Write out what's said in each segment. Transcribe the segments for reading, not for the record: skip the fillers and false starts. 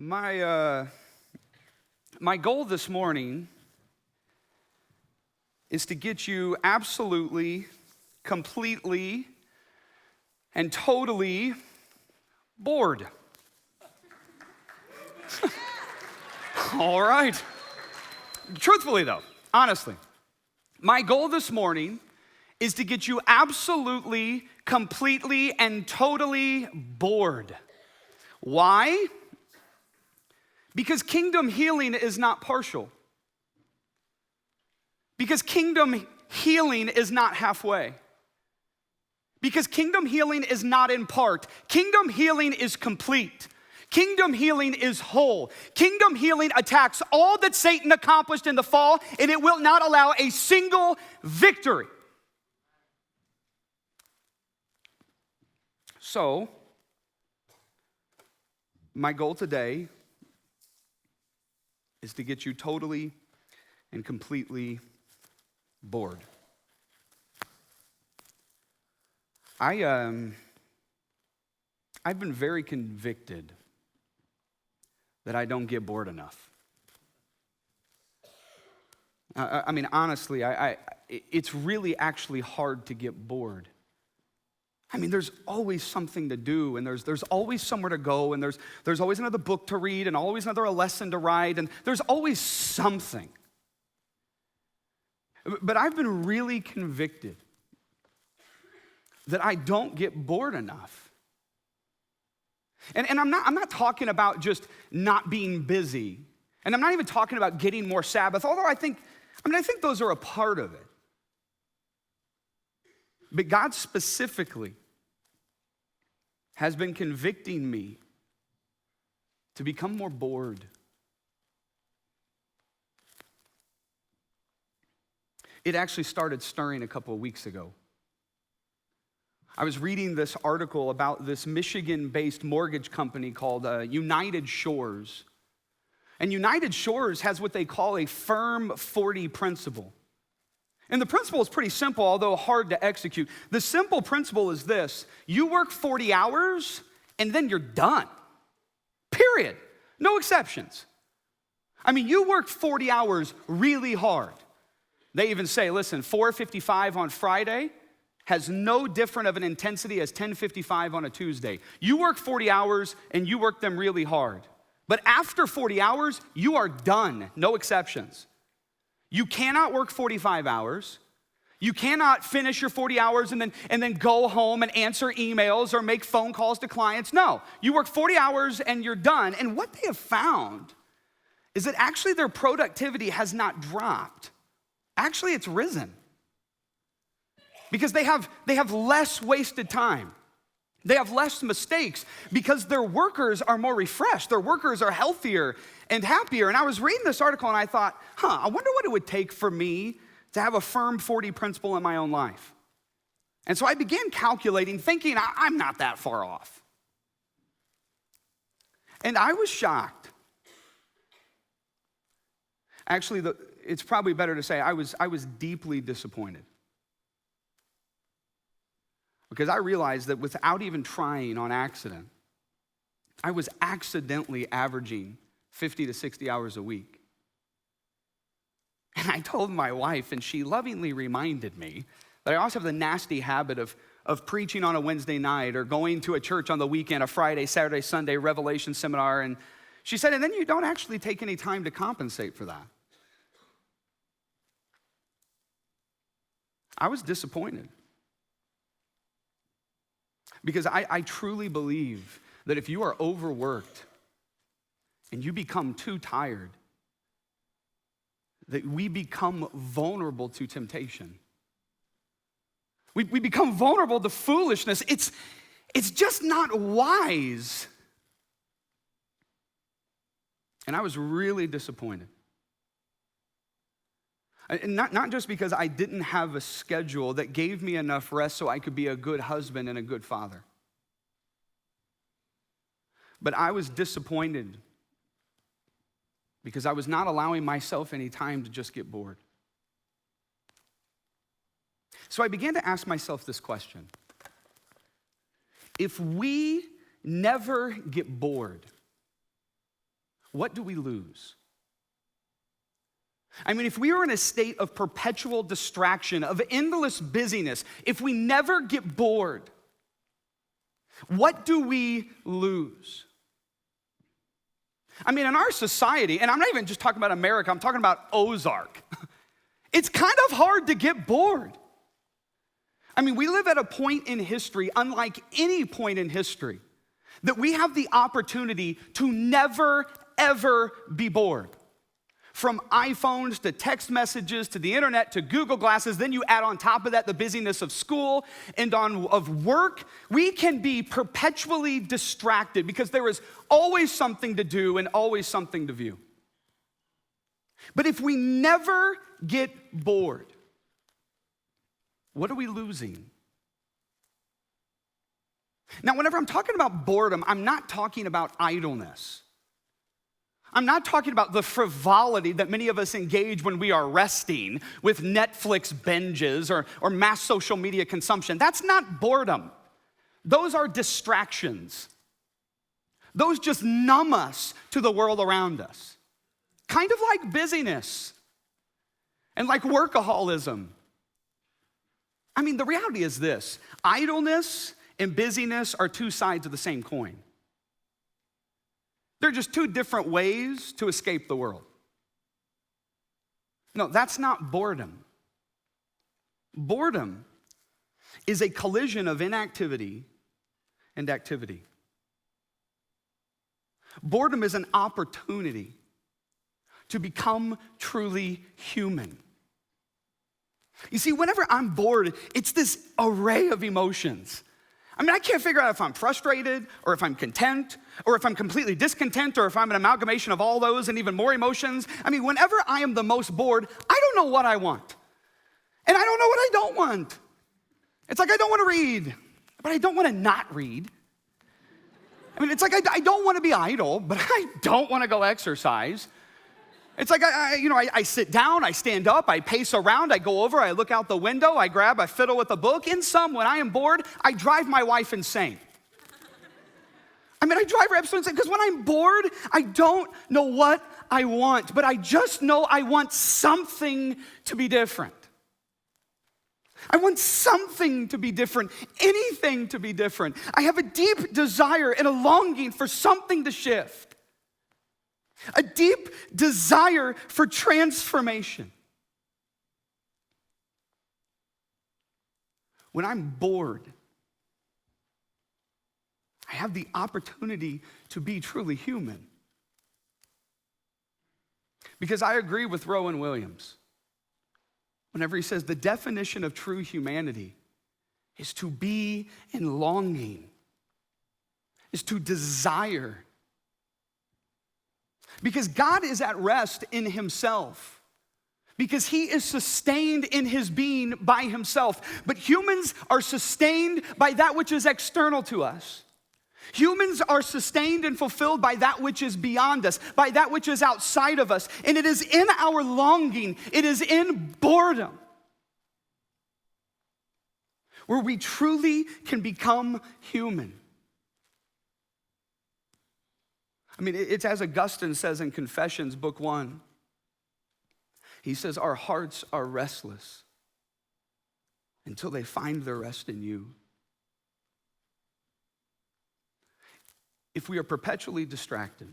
My goal this morning is to get you absolutely, completely, and totally bored. All right. Truthfully though, honestly, my goal this morning is to get you absolutely, completely, and totally bored. Why? Because kingdom healing is not partial. Because kingdom healing is not halfway. Because kingdom healing is not in part. Kingdom healing is complete. Kingdom healing is whole. Kingdom healing attacks all that Satan accomplished in the fall, and it will not allow a single victory. So, my goal today is to get you totally and completely bored. I've been very convicted that I don't get bored enough. I mean, honestly, it's really actually hard to get bored. I mean, there's always something to do, and there's always somewhere to go, and there's always another book to read, and always another lesson to write, and there's always something. But I've been really convicted that I don't get bored enough. And I'm not talking about just not being busy, and I'm not even talking about getting more Sabbath, although I think those are a part of it. But God specifically has been convicting me to become more bored. It actually started stirring a couple of weeks ago. I was reading this article about this Michigan-based mortgage company called United Shores. And United Shores has what they call a firm 40 principle. And the principle is pretty simple, although hard to execute. The simple principle is this: you work 40 hours and then you're done. Period. No exceptions. I mean, you work 40 hours really hard. They even say, listen, 4:55 on Friday has no different of an intensity as 10:55 on a Tuesday. You work 40 hours and you work them really hard. But after 40 hours, you are done. No exceptions. You cannot work 45 hours. You cannot finish your 40 hours and then go home and answer emails or make phone calls to clients. No, you work 40 hours and you're done. And what they have found is that actually their productivity has not dropped. Actually, it's risen. Because they have less wasted time. They have less mistakes because their workers are more refreshed. Their workers are healthier and happier. And I was reading this article and I thought, I wonder what it would take for me to have a firm 40 principle in my own life. And so I began calculating, thinking I'm not that far off. And I was shocked. Actually, it's probably better to say I was deeply disappointed. Because I realized that without even trying on accident, I was accidentally averaging 50 to 60 hours a week. And I told my wife, and she lovingly reminded me that I also have the nasty habit of preaching on a Wednesday night or going to a church on the weekend, a Friday, Saturday, Sunday Revelation seminar. And she said, and then you don't actually take any time to compensate for that. I was disappointed. Because I truly believe that if you are overworked and you become too tired, that we become vulnerable to temptation. We become vulnerable to foolishness. It's just not wise. And I was really disappointed. And not just because I didn't have a schedule that gave me enough rest so I could be a good husband and a good father. But I was disappointed because I was not allowing myself any time to just get bored. So I began to ask myself this question. If we never get bored, what do we lose? I mean, if we are in a state of perpetual distraction, of endless busyness, if we never get bored, what do we lose? I mean, in our society, and I'm not even just talking about America, I'm talking about Ozark. It's kind of hard to get bored. I mean, we live at a point in history, unlike any point in history, that we have the opportunity to never, ever be bored. From iPhones to text messages to the internet to Google Glasses, then you add on top of that the busyness of school and of work. We can be perpetually distracted because there is always something to do and always something to view. But if we never get bored, what are we losing? Now, whenever I'm talking about boredom, I'm not talking about idleness. I'm not talking about the frivolity that many of us engage when we are resting with Netflix binges or mass social media consumption. That's not boredom. Those are distractions. Those just numb us to the world around us. Kind of like busyness and like workaholism. I mean, the reality is this: idleness and busyness are two sides of the same coin. They're just two different ways to escape the world. No, that's not boredom. Boredom is a collision of inactivity and activity. Boredom is an opportunity to become truly human. You see, whenever I'm bored, it's this array of emotions. I mean, I can't figure out if I'm frustrated or if I'm content or if I'm completely discontent or if I'm an amalgamation of all those and even more emotions. I mean, whenever I am the most bored, I don't know what I want. And I don't know what I don't want. It's like I don't want to read, but I don't want to not read. I mean, it's like I don't want to be idle, but I don't want to go exercise. It's like I sit down, I stand up, I pace around, I go over, I look out the window, I grab a fiddle with a book. In sum, when I am bored, I drive my wife insane. I mean, I drive her absolutely insane because when I'm bored, I don't know what I want, but I just know I want something to be different. I want something to be different, anything to be different. I have a deep desire and a longing for something to shift. A deep desire for transformation. When I'm bored, I have the opportunity to be truly human. Because I agree with Rowan Williams whenever he says the definition of true humanity is to be in longing, is to desire. Because God is at rest in himself. Because he is sustained in his being by himself. But humans are sustained by that which is external to us. Humans are sustained and fulfilled by that which is beyond us, by that which is outside of us. And it is in our longing, it is in boredom, where we truly can become human. I mean, it's as Augustine says in Confessions, Book 1. He says, our hearts are restless until they find their rest in you. If we are perpetually distracted,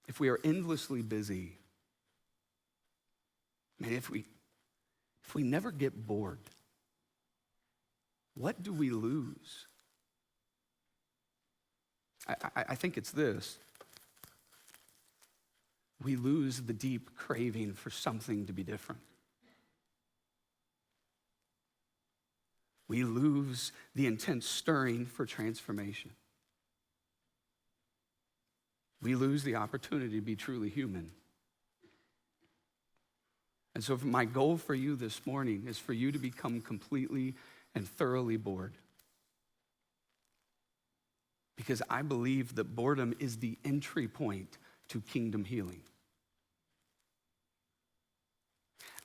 if we are endlessly busy, man, if we never get bored, what do we lose? I think it's this. We lose the deep craving for something to be different. We lose the intense stirring for transformation. We lose the opportunity to be truly human. And so my goal for you this morning is for you to become completely and thoroughly bored. Because I believe that boredom is the entry point to kingdom healing.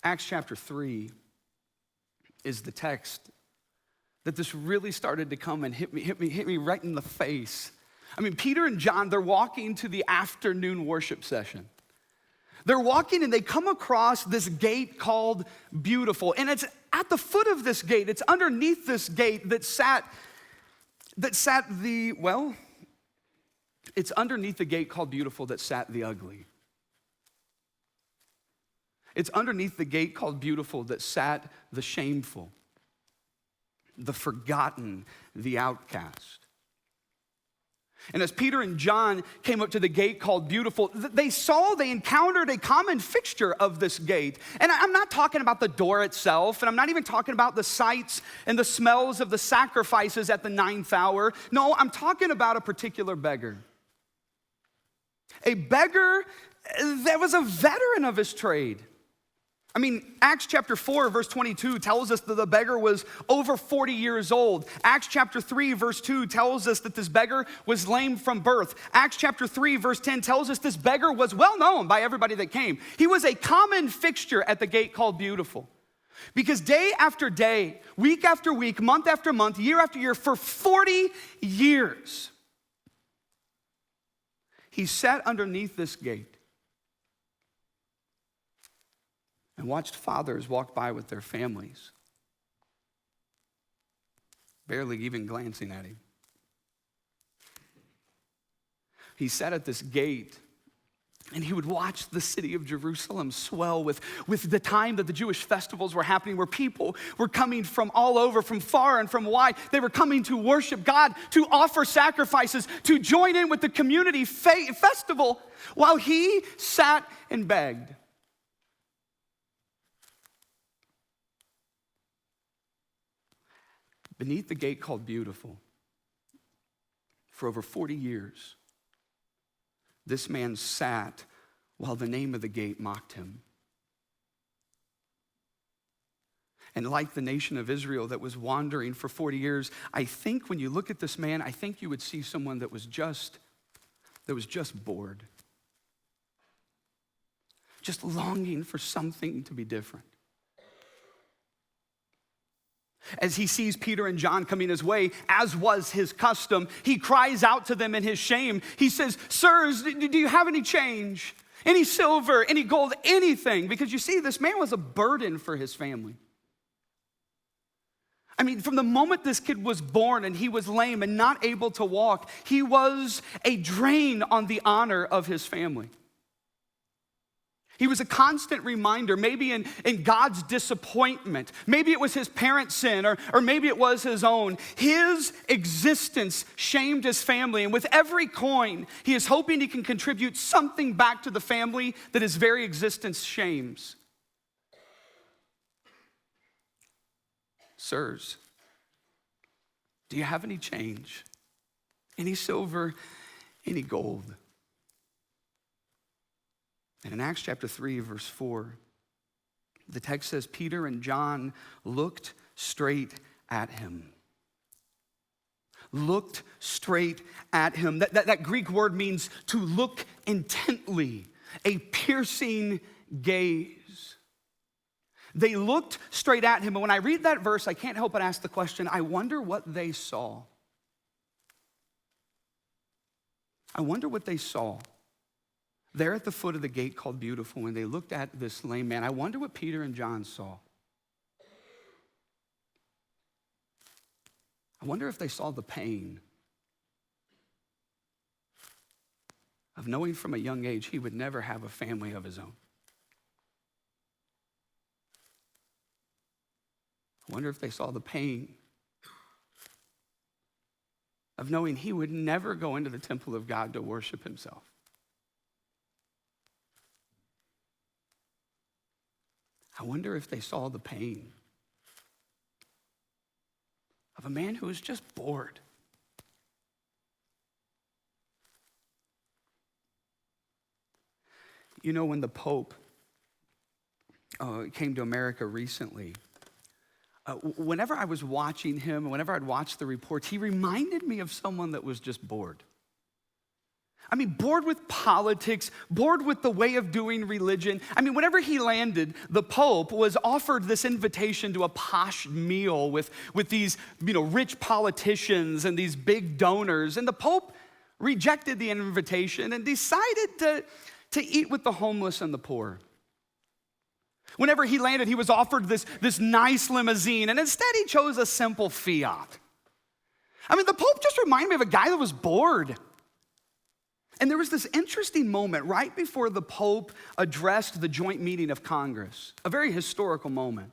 Acts chapter 3 is the text that this really started to come and hit me right in the face I mean, Peter and John, they're walking to the afternoon worship session. They're walking and they come across this gate called Beautiful. And it's at the foot of this gate, it's underneath this gate it's underneath the gate called Beautiful that sat the ugly. It's underneath the gate called Beautiful that sat the shameful, the forgotten, the outcast. And as Peter and John came up to the gate called Beautiful, they encountered a common fixture of this gate. And I'm not talking about the door itself, and I'm not even talking about the sights and the smells of the sacrifices at the 9th hour. No, I'm talking about a particular beggar. A beggar that was a veteran of his trade. I mean, Acts chapter 4, verse 22 tells us that the beggar was over 40 years old. Acts chapter 3, verse 2 tells us that this beggar was lame from birth. Acts chapter 3, verse 10 tells us this beggar was well known by everybody that came. He was a common fixture at the gate called Beautiful. Because day after day, week after week, month after month, year after year, for 40 years, he sat underneath this gate and watched fathers walk by with their families, barely even glancing at him. He sat at this gate and he would watch the city of Jerusalem swell with the time that the Jewish festivals were happening, where people were coming from all over, from far and from wide. They were coming to worship God, to offer sacrifices, to join in with the community festival, while he sat and begged. Beneath the gate called Beautiful, for over 40 years, this man sat while the name of the gate mocked him. And like the nation of Israel that was wandering for 40 years, I think when you look at this man, I think you would see someone that was just bored. Just longing for something to be different. As he sees Peter and John coming his way, as was his custom, he cries out to them in his shame. He says, "Sirs, do you have any change? Any silver, any gold, anything?" Because you see, this man was a burden for his family. I mean, from the moment this kid was born and he was lame and not able to walk, he was a drain on the honor of his family. He was a constant reminder, maybe in God's disappointment. Maybe it was his parents' sin, or maybe it was his own. His existence shamed his family, and with every coin, he is hoping he can contribute something back to the family that his very existence shames. Sirs, do you have any change? Any silver, any gold? And in Acts chapter 3, verse 4, the text says, Peter and John looked straight at him. Looked straight at him. That Greek word means to look intently, a piercing gaze. They looked straight at him. And when I read that verse, I can't help but ask the question, I wonder what they saw. I wonder what they saw. There at the foot of the gate called Beautiful, when they looked at this lame man, I wonder what Peter and John saw. I wonder if they saw the pain of knowing from a young age he would never have a family of his own. I wonder if they saw the pain of knowing he would never go into the temple of God to worship himself. I wonder if they saw the pain of a man who was just bored. You know, when the Pope came to America recently, whenever I was watching him, whenever I'd watch the reports, he reminded me of someone that was just bored. I mean, bored with politics, bored with the way of doing religion. I mean, whenever he landed, the Pope was offered this invitation to a posh meal with these, rich politicians and these big donors. And the Pope rejected the invitation and decided to eat with the homeless and the poor. Whenever he landed, he was offered this nice limousine, and instead he chose a simple Fiat. I mean, the Pope just reminded me of a guy that was bored. And there was this interesting moment right before the Pope addressed the joint meeting of Congress, a very historical moment.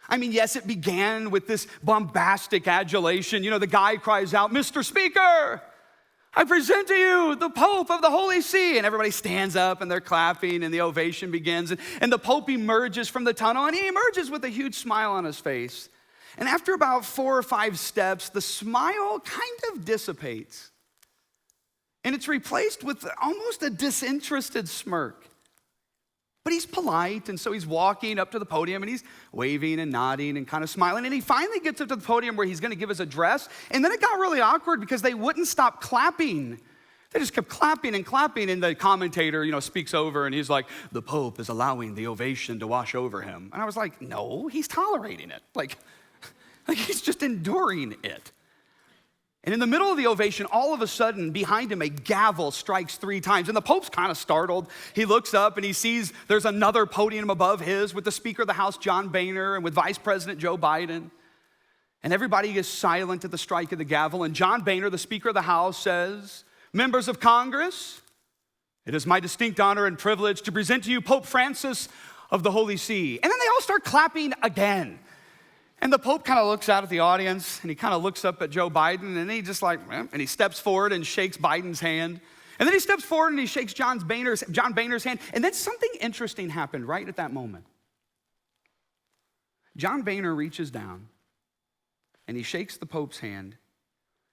I mean, yes, it began with this bombastic adulation. You know, the guy cries out, "Mr. Speaker, I present to you the Pope of the Holy See." And everybody stands up and they're clapping and the ovation begins. And the Pope emerges from the tunnel and he emerges with a huge smile on his face. And after about 4 or 5 steps, the smile kind of dissipates. And it's replaced with almost a disinterested smirk. But he's polite, and so he's walking up to the podium, and he's waving and nodding and kind of smiling. And he finally gets up to the podium where he's going to give his address. And then it got really awkward because they wouldn't stop clapping. They just kept clapping and clapping. And the commentator, speaks over, and he's like, "The Pope is allowing the ovation to wash over him." And I was like, no, he's tolerating it. Like he's just enduring it. And in the middle of the ovation, all of a sudden, behind him, a gavel strikes 3 times. And the Pope's kind of startled. He looks up and he sees there's another podium above his with the Speaker of the House, John Boehner, and with Vice President Joe Biden. And everybody is silent at the strike of the gavel. And John Boehner, the Speaker of the House, says, "Members of Congress, it is my distinct honor and privilege to present to you Pope Francis of the Holy See." And then they all start clapping again. And the Pope kind of looks out at the audience, and he kind of looks up at Joe Biden, and he just and he steps forward and shakes Biden's hand. And then he steps forward and he shakes John Boehner's hand. And then something interesting happened right at that moment. John Boehner reaches down, and he shakes the Pope's hand,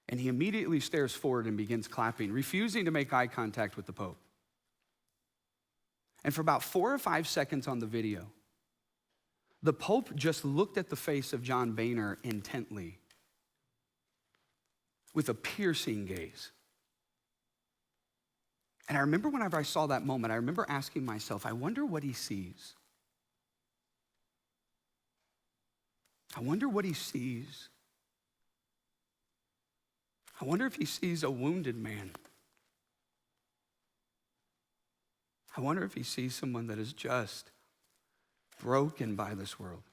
and he immediately stares forward and begins clapping, refusing to make eye contact with the Pope. And for about 4 or 5 seconds on the video, the Pope just looked at the face of John Boehner intently with a piercing gaze. And I remember whenever I saw that moment, I remember asking myself, I wonder what he sees. I wonder what he sees. I wonder if he sees a wounded man. I wonder if he sees someone that is just broken by this world.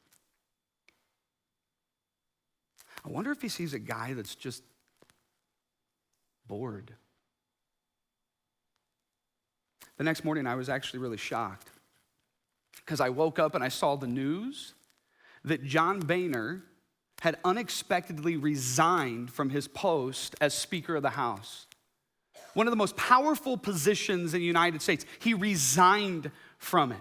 I wonder if he sees a guy that's just bored. The next morning, I was actually really shocked because I woke up and I saw the news that John Boehner had unexpectedly resigned from his post as Speaker of the House. One of the most powerful positions in the United States. He resigned from it.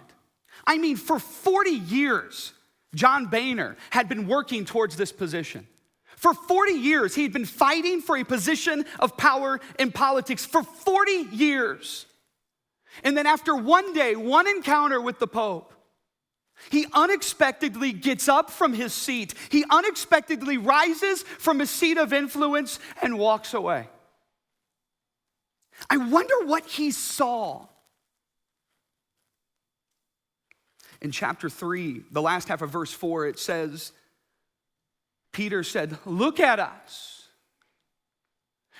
I mean, for 40 years, John Boehner had been working towards this position. For 40 years, he had been fighting for a position of power in politics for 40 years. And then after one day, one encounter with the Pope, he unexpectedly gets up from his seat. He unexpectedly rises from his seat of influence and walks away. I wonder what he saw. In chapter 3, the last half of verse 4, it says, Peter said, "Look at us."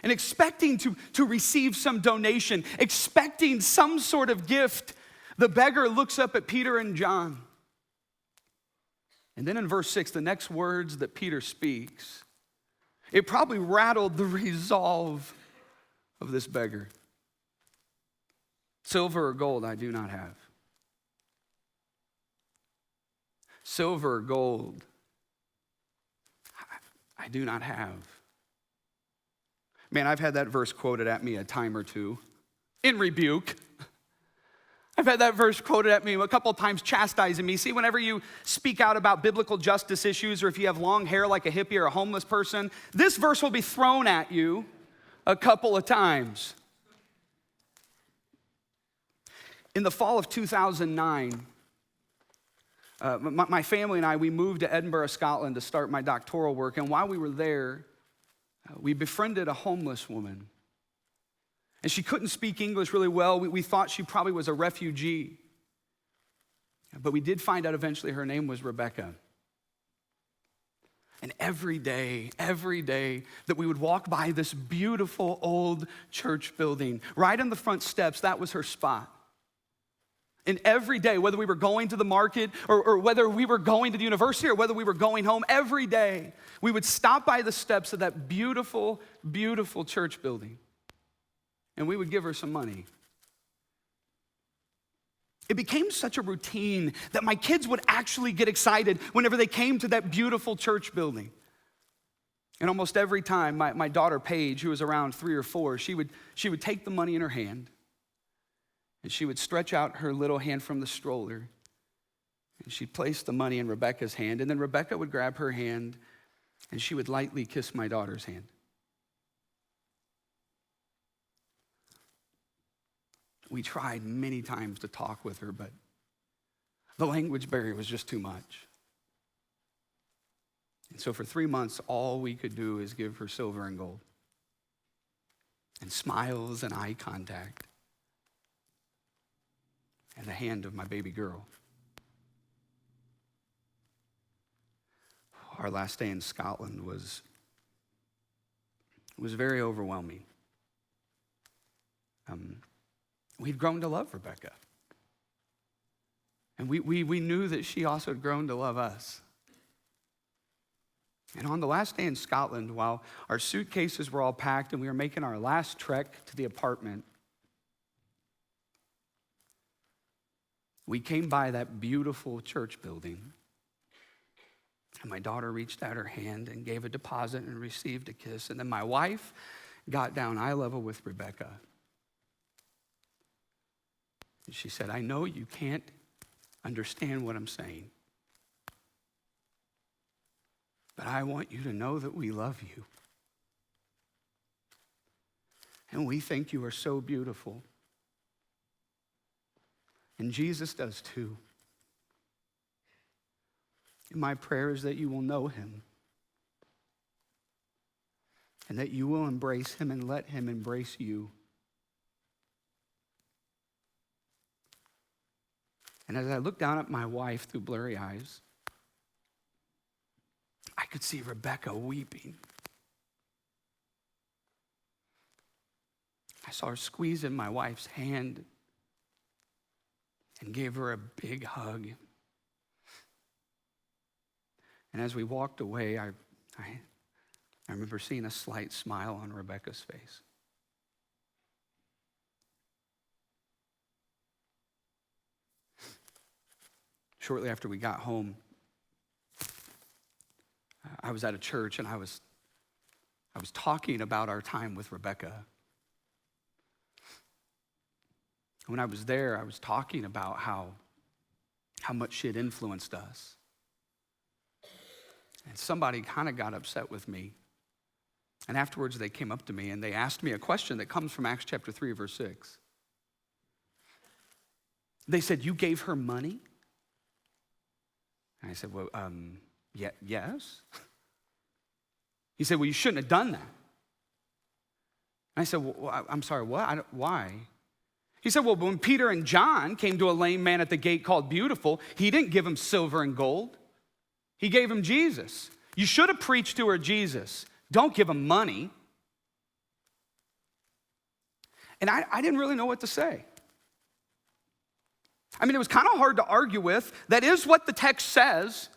And expecting to receive some donation, expecting some sort of gift, the beggar looks up at Peter and John. And then in verse 6, the next words that Peter speaks, it probably rattled the resolve of this beggar. "Silver or gold I do not have. Silver or gold I do not have." Man, I've had that verse quoted at me a time or two in rebuke. I've had that verse quoted at me a couple of times chastising me. See, whenever you speak out about biblical justice issues or if you have long hair like a hippie or a homeless person, this verse will be thrown at you a couple of times. In the fall of 2009, my family and I, we moved to Edinburgh, Scotland to start my doctoral work. And while we were there, we befriended a homeless woman. And she couldn't speak English really well. We thought she probably was a refugee. But we did find out eventually her name was Rebecca. And every day that we would walk by this beautiful old church building, right on the front steps, that was her spot. And every day, whether we were going to the market or whether we were going to the university or whether we were going home, every day we would stop by the steps of that beautiful, beautiful church building. And we would give her some money. It became such a routine that my kids would actually get excited whenever they came to that beautiful church building. And almost every time, my daughter Paige, who was around 3 or 4, she would take the money in her hand, and she would stretch out her little hand from the stroller, and she'd place the money in Rebecca's hand, and then Rebecca would grab her hand, and she would lightly kiss my daughter's hand. We tried many times to talk with her, but the language barrier was just too much. And so for 3 months, all we could do is give her silver and gold, and smiles and eye contact, and the hand of my baby girl. Our last day in Scotland was very overwhelming. We'd grown to love Rebecca. And we knew that she also had grown to love us. And on the last day in Scotland, while our suitcases were all packed and we were making our last trek to the apartment, we came by that beautiful church building. And my daughter reached out her hand and gave a deposit and received a kiss. And then my wife got down eye level with Rebecca. And she said, I know you can't understand what I'm saying, but I want you to know that we love you. And we think you are so beautiful. And Jesus does too. And my prayer is that you will know him, and that you will embrace him and let him embrace you. And as I looked down at my wife through blurry eyes, I could see Rebecca weeping. I saw her squeezing my wife's hand and gave her a big hug. And as we walked away, I remember seeing a slight smile on Rebecca's face. Shortly after we got home, I was at a church and I was talking about our time with Rebecca. When I was there, I was talking about how much she had influenced us. And somebody kind of got upset with me. And afterwards they came up to me and they asked me a question that comes from Acts chapter 3, verse 6. They said, you gave her money? And I said, well, yes. He said, well, you shouldn't have done that. And I said, well, I'm sorry, what? Why? He said, well, when Peter and John came to a lame man at the gate called Beautiful, he didn't give him silver and gold. He gave him Jesus. You should have preached to her Jesus. Don't give him money. And I didn't really know what to say. I mean, it was kind of hard to argue with. That is what the text says.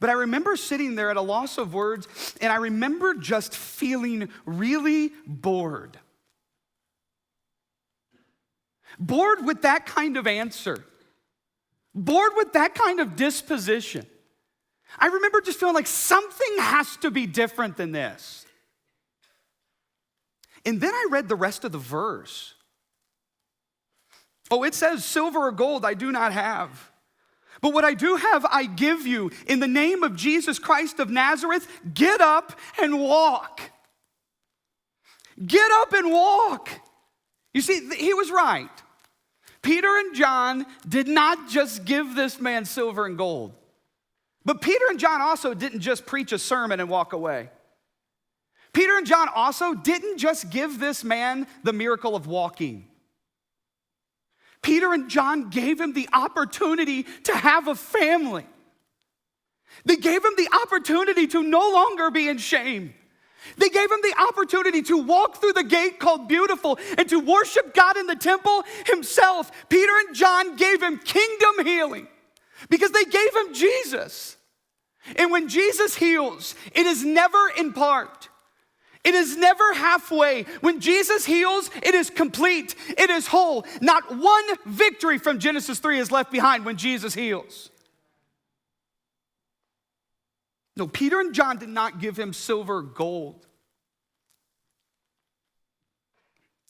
But I remember sitting there at a loss of words, and I remember just feeling really bored. Bored with that kind of answer. Bored with that kind of disposition. I remember just feeling like something has to be different than this. And then I read the rest of the verse. Oh, it says, silver or gold I do not have. But what I do have, I give you. In the name of Jesus Christ of Nazareth, get up and walk. Get up and walk. You see, he was right. Peter and John did not just give this man silver and gold. But Peter and John also didn't just preach a sermon and walk away. Peter and John also didn't just give this man the miracle of walking. Peter and John gave him the opportunity to have a family. They gave him the opportunity to no longer be in shame. They gave him the opportunity to walk through the gate called Beautiful and to worship God in the temple himself. Peter and John gave him kingdom healing because they gave him Jesus. And when Jesus heals, it is never in part. It is never halfway. When Jesus heals, it is complete. It is whole. Not one victory from Genesis 3 is left behind when Jesus heals. No, Peter and John did not give him silver or gold.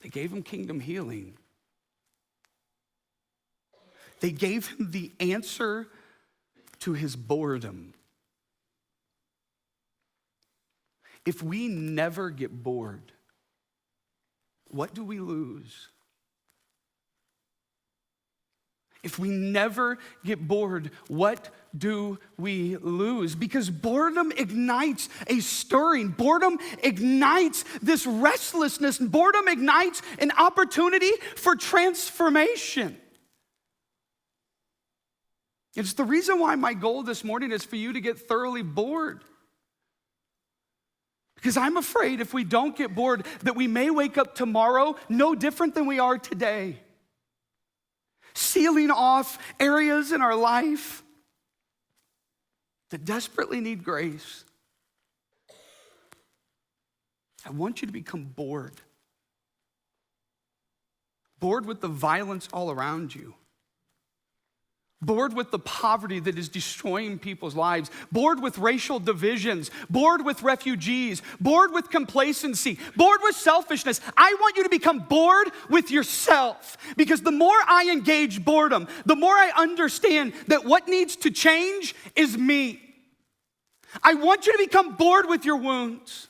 They gave him kingdom healing. They gave him the answer to his boredom. If we never get bored, what do we lose? If we never get bored, what do we lose? Because boredom ignites a stirring. Boredom ignites this restlessness. Boredom ignites an opportunity for transformation. It's the reason why my goal this morning is for you to get thoroughly bored. Because I'm afraid if we don't get bored, that we may wake up tomorrow no different than we are today. Sealing off areas in our life that desperately need grace. I want you to become bored. Bored with the violence all around you. Bored with the poverty that is destroying people's lives. Bored with racial divisions. Bored with refugees. Bored with complacency. Bored with selfishness. I want you to become bored with yourself. Because the more I engage boredom, the more I understand that what needs to change is me. I want you to become bored with your wounds.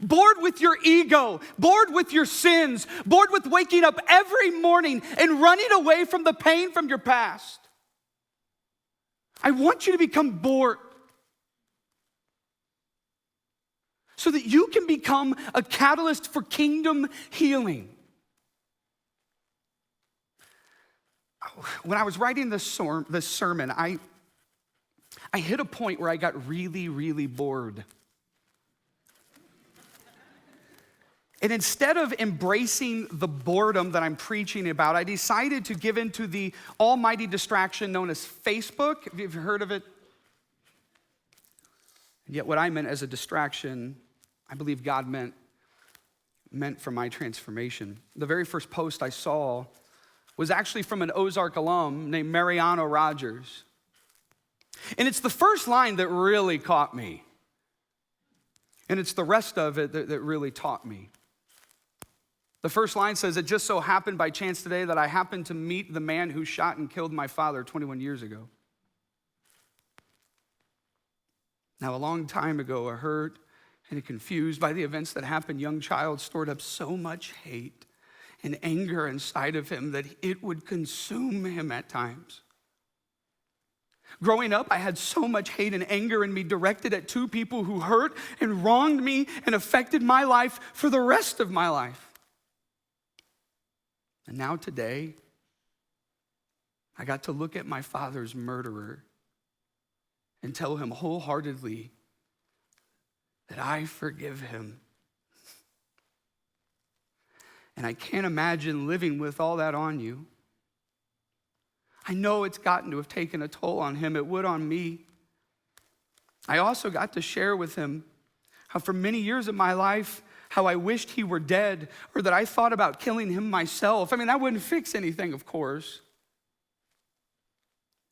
Bored with your ego, bored with your sins, bored with waking up every morning and running away from the pain from your past. I want you to become bored so that you can become a catalyst for kingdom healing. When I was writing this sermon, I hit a point where I got really, really bored. And instead of embracing the boredom that I'm preaching about, I decided to give in to the almighty distraction known as Facebook. Have you ever heard of it? And yet what I meant as a distraction, I believe God meant for my transformation. The very first post I saw was actually from an Ozark alum named Mariano Rogers. And it's the first line that really caught me. And it's the rest of it that really taught me. The first line says, "It just so happened by chance today that I happened to meet the man who shot and killed my father 21 years ago. Now, a long time ago, a hurt and confused by the events that happened, young child stored up so much hate and anger inside of him that it would consume him at times. Growing up, I had so much hate and anger in me directed at two people who hurt and wronged me and affected my life for the rest of my life. And now today, I got to look at my father's murderer and tell him wholeheartedly that I forgive him. And I can't imagine living with all that on you. I know it's gotten to have taken a toll on him. It would on me. I also got to share with him how for many years of my life, how I wished he were dead or that I thought about killing him myself. I mean, that wouldn't fix anything, of course.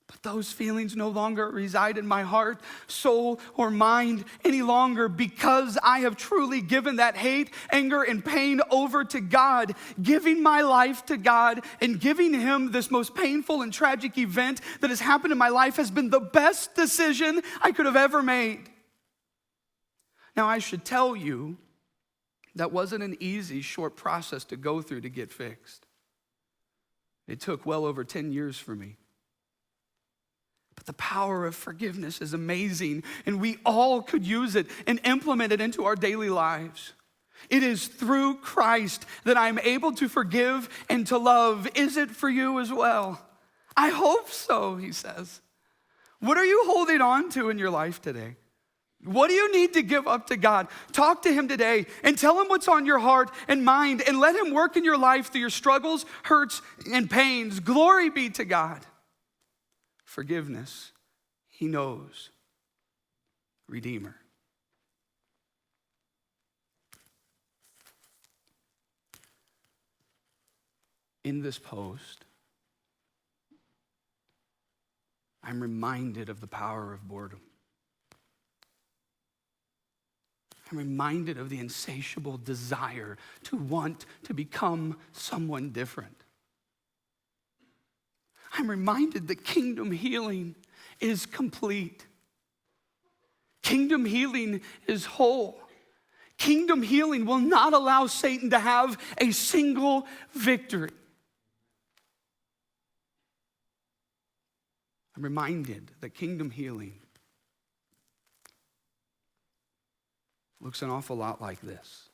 But those feelings no longer reside in my heart, soul, or mind any longer because I have truly given that hate, anger, and pain over to God. Giving my life to God and giving him this most painful and tragic event that has happened in my life has been the best decision I could have ever made. Now, I should tell you, that wasn't an easy, short process to go through to get fixed. It took well over 10 years for me. But the power of forgiveness is amazing, and we all could use it and implement it into our daily lives. It is through Christ that I'm able to forgive and to love. Is it for you as well? I hope so, he says. What are you holding on to in your life today? What do you need to give up to God? Talk to him today and tell him what's on your heart and mind, and let him work in your life through your struggles, hurts, and pains. Glory be to God. Forgiveness, he knows. Redeemer. In this post, I'm reminded of the power of boredom. I'm reminded of the insatiable desire to want to become someone different. I'm reminded that kingdom healing is complete. Kingdom healing is whole. Kingdom healing will not allow Satan to have a single victory. I'm reminded that kingdom healing looks an awful lot like this.